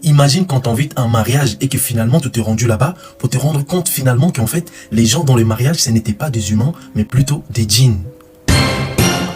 Imagine quand t'invites un mariage et que finalement tu t'es rendu là-bas pour te rendre compte finalement qu'en fait, les gens dans le mariage, ce n'étaient pas des humains, mais plutôt des djinns.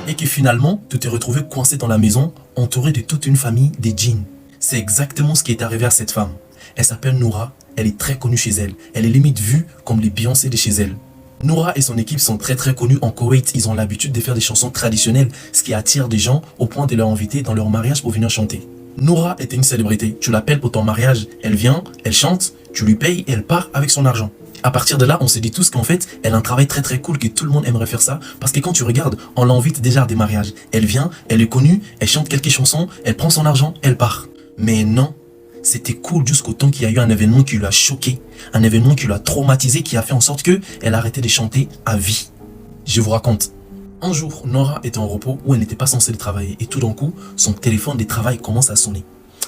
Et que finalement, tu t'es retrouvé coincé dans la maison, entouré de toute une famille des djinns. C'est exactement ce qui est arrivé à cette femme. Elle s'appelle Noura, elle est très connue chez elle. Elle est limite vue comme les Beyoncé de chez elle. Noura et son équipe sont très connus en Koweït. Ils ont l'habitude de faire des chansons traditionnelles, ce qui attire des gens au point de leur inviter dans leur mariage pour venir chanter. Noura était une célébrité. Tu l'appelles pour ton mariage, elle vient, elle chante, tu lui payes et elle part avec son argent. À partir de là, on se dit tous qu'en fait, elle a un travail très cool, que tout le monde aimerait faire ça. Parce que quand tu regardes, on l'invite déjà à des mariages. Elle vient, elle est connue, elle chante quelques chansons, elle prend son argent, elle part. Mais non, c'était cool jusqu'au temps qu'il y a eu un événement qui l'a choqué. Un événement qui l'a traumatisé, qui a fait en sorte qu'elle a arrêté de chanter à vie. Je vous raconte. Un jour, Noura était en repos où elle n'était pas censée travailler. Et tout d'un coup, son téléphone de travail commence à sonner.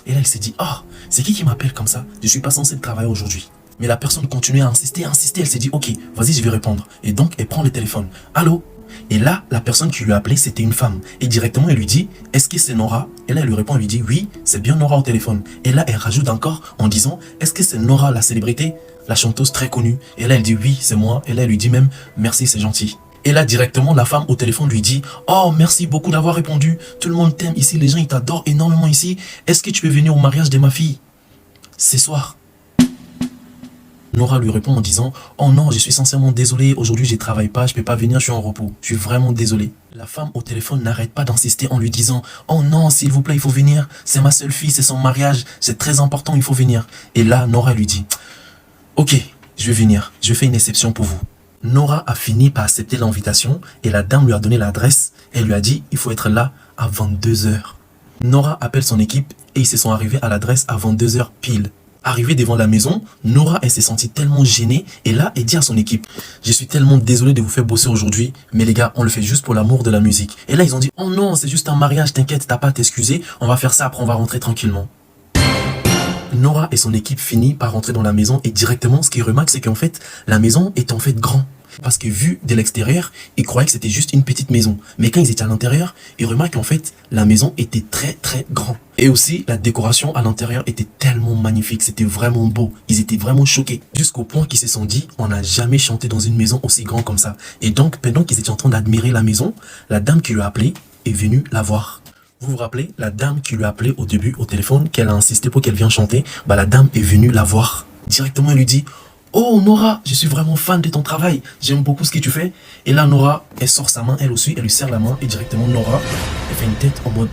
Et là, elle s'est dit, ah, c'est qui m'appelle comme ça? Je suis pas censée travailler aujourd'hui. Mais la personne continuait à insister. Elle s'est dit, ok, vas-y, je vais répondre. Et donc, elle prend le téléphone. Allô? Et là, la personne qui lui a appelé, c'était une femme. Et directement, elle lui dit, est-ce que c'est Noura? Et là, elle lui répond, elle lui dit, oui, c'est bien Noura au téléphone. Et là, elle rajoute encore en disant, est-ce que c'est Noura, la célébrité, la chanteuse très connue? Et là, elle dit, oui, c'est moi. Et là, elle lui dit même, merci, c'est gentil. Et là, directement, la femme au téléphone lui dit, oh, merci beaucoup d'avoir répondu. Tout le monde t'aime ici, les gens, ils t'adorent énormément ici. Est-ce que tu peux venir au mariage de ma fille ce soir? Noura lui répond en disant, oh non, je suis sincèrement désolé, aujourd'hui je ne travaille pas, je ne peux pas venir, je suis en repos. Je suis vraiment désolé. La femme au téléphone n'arrête pas d'insister en lui disant, oh non, s'il vous plaît, il faut venir. C'est ma seule fille, c'est son mariage, c'est très important, il faut venir. Et là, Noura lui dit, ok, je vais venir, je fais une exception pour vous. Noura a fini par accepter l'invitation et la dame lui a donné l'adresse. Elle lui a dit, il faut être là à 22 h. Noura appelle son équipe et ils se sont arrivés à l'adresse à 22 h pile. Arrivée devant la maison, Noura, elle s'est sentie tellement gênée et là, elle dit à son équipe, je suis tellement désolé de vous faire bosser aujourd'hui, mais les gars, on le fait juste pour l'amour de la musique. Et là, ils ont dit, oh non, c'est juste un mariage, t'inquiète, t'as pas à t'excuser, on va faire ça, après on va rentrer tranquillement. Noura et son équipe finissent par rentrer dans la maison et directement, ce qu'ils remarquent, c'est qu'en fait, la maison est en fait grande. Parce que vu de l'extérieur, ils croyaient que c'était juste une petite maison. Mais quand ils étaient à l'intérieur, ils remarquent qu'en fait, la maison était très grande. Et aussi, la décoration à l'intérieur était tellement magnifique. C'était vraiment beau. Ils étaient vraiment choqués. Jusqu'au point qu'ils se sont dit, on n'a jamais chanté dans une maison aussi grande comme ça. Et donc, pendant qu'ils étaient en train d'admirer la maison, la dame qui lui a appelé est venue la voir. Vous vous rappelez, la dame qui lui a appelé au début au téléphone, qu'elle a insisté pour qu'elle vienne chanter, bah la dame est venue la voir. Directement, elle lui dit, oh Noura, je suis vraiment fan de ton travail, j'aime beaucoup ce que tu fais. Et là Noura, elle sort sa main, elle aussi, elle lui serre la main et directement Noura, elle fait une tête en mode,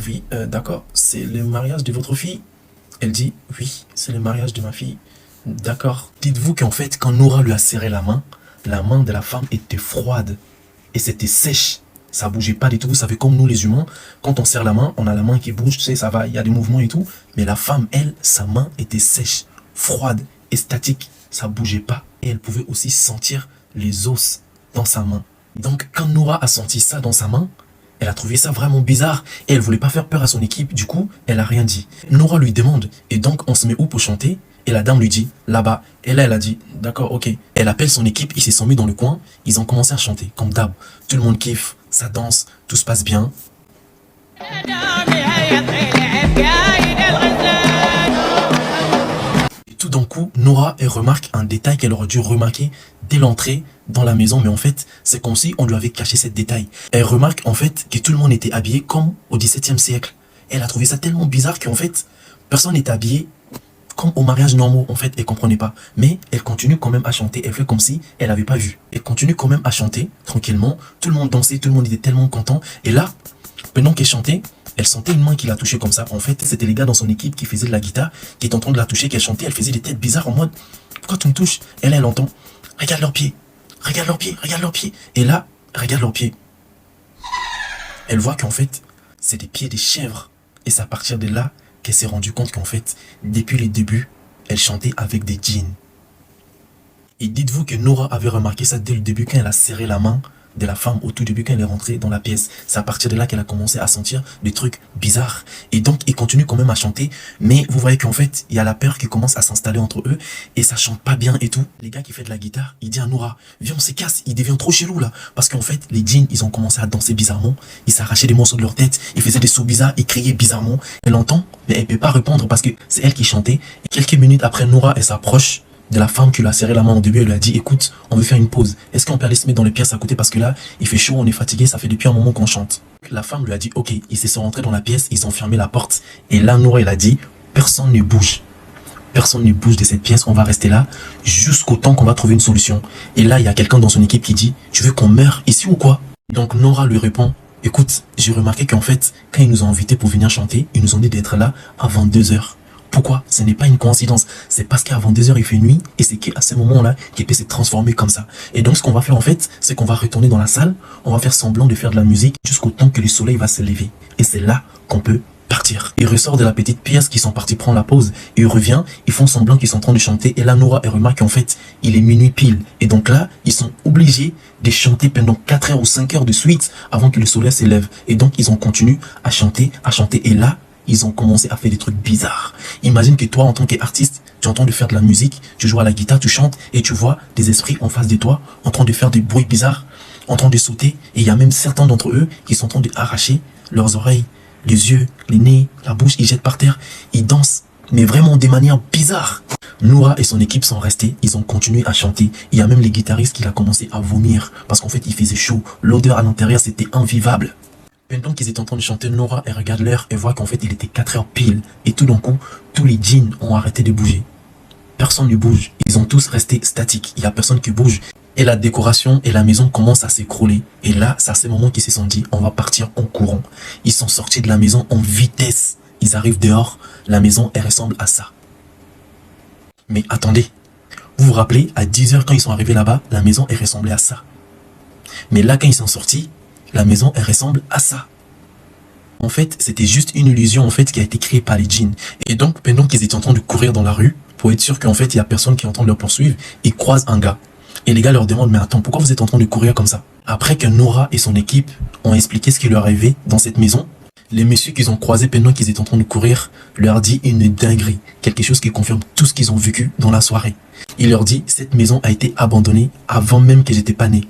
oui, d'accord, c'est le mariage de votre fille? Elle dit, oui, c'est le mariage de ma fille. D'accord. Dites-vous qu'en fait, quand Noura lui a serré la main de la femme était froide et c'était sèche. Ça bougeait pas du tout. Vous savez, comme nous les humains, quand on serre la main, on a la main qui bouge, tu sais, ça va, il y a des mouvements et tout. Mais la femme, elle, sa main était sèche, froide et statique. Ça bougeait pas et elle pouvait aussi sentir les os dans sa main. Donc, quand Noura a senti ça dans sa main, elle a trouvé ça vraiment bizarre et elle voulait pas faire peur à son équipe. Du coup, elle a rien dit. Noura lui demande, et donc on se met où pour chanter? Et la dame lui dit, là-bas. Et là, elle a dit, d'accord, ok. Elle appelle son équipe, ils se sont mis dans le coin, ils ont commencé à chanter, comme d'hab. Tout le monde kiffe, ça danse, tout se passe bien. Et tout d'un coup, Noura, elle remarque un détail qu'elle aurait dû remarquer dès l'entrée dans la maison, mais en fait, c'est comme si on lui avait caché ce détail. Elle remarque en fait que tout le monde était habillé comme au XVIIe siècle. Elle a trouvé ça tellement bizarre qu'en fait, personne n'était habillé comme au mariage normaux, en fait, elle comprenait pas. Mais elle continue quand même à chanter. Elle fait comme si elle n'avait pas vu. Elle continue quand même à chanter, tranquillement. Tout le monde dansait, tout le monde était tellement content. Et là, pendant qu'elle chantait, elle sentait une main qui la touchait comme ça. En fait, c'était les gars dans son équipe qui faisaient de la guitare, qui étaient en train de la toucher, qu'elle chantait. Elle faisait des têtes bizarres en mode, pourquoi tu me touches? Et là, elle entend, regarde leurs pieds, regarde leurs pieds, regarde leurs pieds. Et là, regarde leurs pieds. Elle voit qu'en fait, c'est des pieds des chèvres. Et c'est à partir de là qu'elle s'est rendue compte qu'en fait, depuis les débuts, elle chantait avec des djinns. Et dites-vous que Noura avait remarqué ça dès le début quand elle a serré la main de la femme au tout début quand elle est rentrée dans la pièce. C'est à partir de là qu'elle a commencé à sentir des trucs bizarres. Et donc, il continue quand même à chanter. Mais vous voyez qu'en fait, il y a la peur qui commence à s'installer entre eux. Et ça chante pas bien et tout. Les gars qui fait de la guitare, il dit à Noura, viens, on se casse. Il devient trop chelou là. Parce qu'en fait, les djinns, ils ont commencé à danser bizarrement. Ils s'arrachaient des morceaux de leur tête. Ils faisaient des sauts bizarres. Ils criaient bizarrement. Elle entend, mais elle peut pas répondre parce que c'est elle qui chantait. Et quelques minutes après, Noura, elle s'approche de la femme qui lui a serré la main au début. Elle lui a dit, écoute, on veut faire une pause. Est-ce qu'on peut aller se mettre dans les pièces à côté parce que là, il fait chaud, on est fatigué, ça fait depuis un moment qu'on chante. La femme lui a dit, ok, ils se sont rentrés dans la pièce, ils ont fermé la porte. Et là, Noura, elle a dit, personne ne bouge. Personne ne bouge de cette pièce, on va rester là jusqu'au temps qu'on va trouver une solution. Et là, il y a quelqu'un dans son équipe qui dit, tu veux qu'on meure ici ou quoi? Donc Noura lui répond, écoute, j'ai remarqué qu'en fait, quand ils nous ont invités pour venir chanter, ils nous ont dit d'être là avant 2h. Pourquoi? Ce n'est pas une coïncidence. C'est parce qu'avant 2h, il fait nuit et c'est qu'à ce moment-là qu'il peut se transformer comme ça. Et donc, ce qu'on va faire en fait, c'est qu'on va retourner dans la salle, on va faire semblant de faire de la musique jusqu'au temps que le soleil va se lever. Et c'est là qu'on peut partir. Il ressort de la petite pièce qu'ils sont partis prendre la pause. Il revient, ils font semblant qu'ils sont en train de chanter. Et là, Noura, elle remarque qu'en fait, il est minuit pile. Et donc là, ils sont obligés de chanter pendant 4 heures ou 5 heures de suite avant que le soleil se lève. Et donc, ils ont continué à chanter. Et là, ils ont commencé à faire des trucs bizarres. Imagine que toi, en tant qu'artiste, tu entends de faire de la musique, tu joues à la guitare, tu chantes, et tu vois des esprits en face de toi, en train de faire des bruits bizarres, en train de sauter, et il y a même certains d'entre eux qui sont en train d'arracher leurs oreilles, les yeux, les nez, la bouche, ils jettent par terre, ils dansent, mais vraiment de manière bizarre. Noura et son équipe sont restés, ils ont continué à chanter. Il y a même les guitaristes qui ont commencé à vomir, parce qu'en fait, il faisait chaud. L'odeur à l'intérieur, c'était invivable. Pendant qu'ils étaient en train de chanter, Noura, elle regarde l'heure et voit qu'en fait, il était 4 heures pile. Et tout d'un coup, tous les djinns ont arrêté de bouger. Personne ne bouge. Ils ont tous resté statiques. Il n'y a personne qui bouge. Et la décoration et la maison commencent à s'écrouler. Et là, c'est à ce moment qu'ils se sont dit, on va partir en courant. Ils sont sortis de la maison en vitesse. Ils arrivent dehors. La maison, elle ressemble à ça. Mais attendez. Vous vous rappelez, à 10h, quand ils sont arrivés là-bas, la maison, elle ressemblait à ça. Mais là, quand ils sont sortis, la maison, elle ressemble à ça. En fait, c'était juste une illusion en fait qui a été créée par les djinns. Et donc, pendant qu'ils étaient en train de courir dans la rue, pour être sûr qu'en fait, il y a personne qui est en train de leur poursuivre, ils croisent un gars. Et les gars leur demandent, mais attends, pourquoi vous êtes en train de courir comme ça? Après que Noura et son équipe ont expliqué ce qui leur arrivait dans cette maison, les messieurs qu'ils ont croisés pendant qu'ils étaient en train de courir leur dit une dinguerie. Quelque chose qui confirme tout ce qu'ils ont vécu dans la soirée. Il leur dit, cette maison a été abandonnée avant même que j'étais pas né.